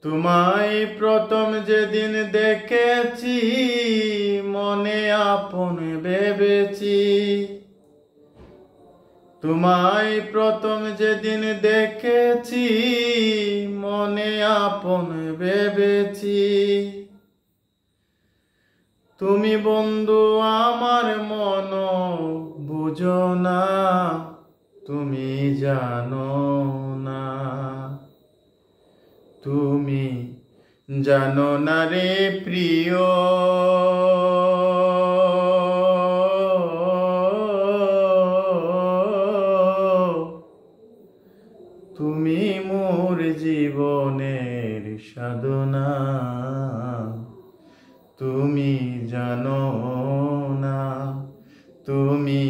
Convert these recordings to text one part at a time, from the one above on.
তোমায় প্রথম যেদিন দেখেছি মনে আপন ভেবেছি। তোমায় প্রথম যেদিন দেখেছি মনে আপন ভেবেছি। তুমি বন্ধু আমার মন বুঝো না, তুমি জানো না। তুমি জানো না রে প্রিয়, তুমি মোর জীবনের সাধনা। তুমি জানো না, তুমি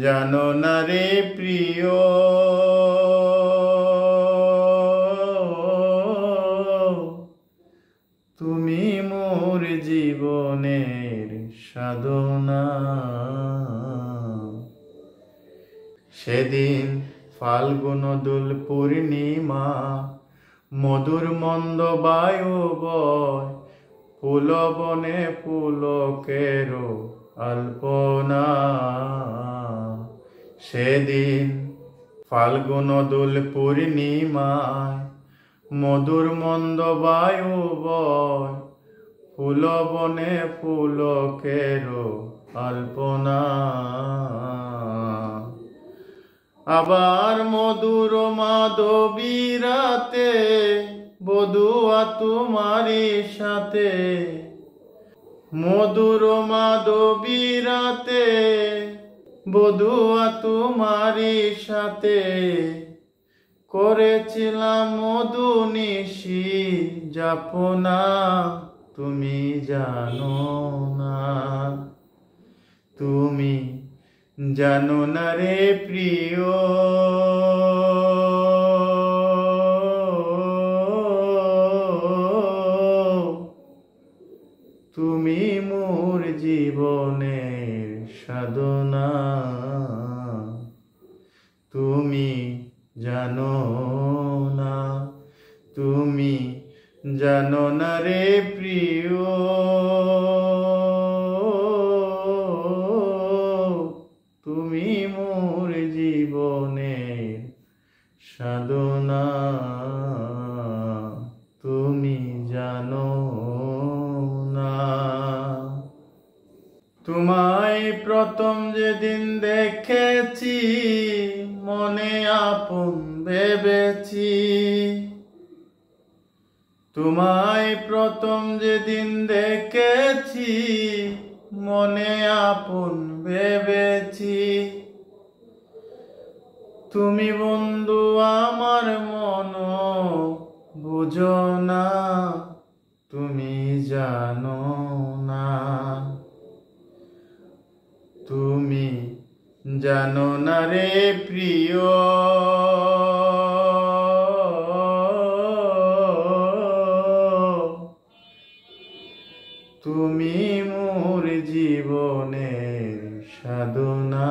জানো না রে প্রিয়। তুমি মোর জীবনের সাধনা। সেদিন ফাল্গুন দোল পূর্ণিমা, মধুর মন্দ বায়ু বয়, ফুল বনে পুলকের আলপনা। সেদিন ফাল্গুন দোল পূর্ণিমায়, মধুর মন্দ বায়ু বয়, ফুল বনে পুলকের আলপনা। আবার মধুর মাধবী রাতে বধুয়া তোমারি সাথে। মধুর মাধবী রাতে বধুয়া তোমারি সাথে, করেছিলাম মধু নিশি যাপনা। তুমি জানো না, তুমি জানো না রে প্রিয়। তুমি মোর জীবনের সাধনা। তুমি জানো না, তুমি জানো না রে প্রিয়। তুমি মোর জীবনের সাধনা। তুমি জানো না। তোমায় প্রথম যেদিন দেখেছি মনে আপন ভেবেছি। তোমায় প্রথম যেদিন দেখেছি মনে আপন ভেবেছি। তুমি বন্ধু আমার মন বুঝো না, তুমি জানো না। তুমি জানো না রে প্রিয়। তুমি মোর জীবনের সাধনা।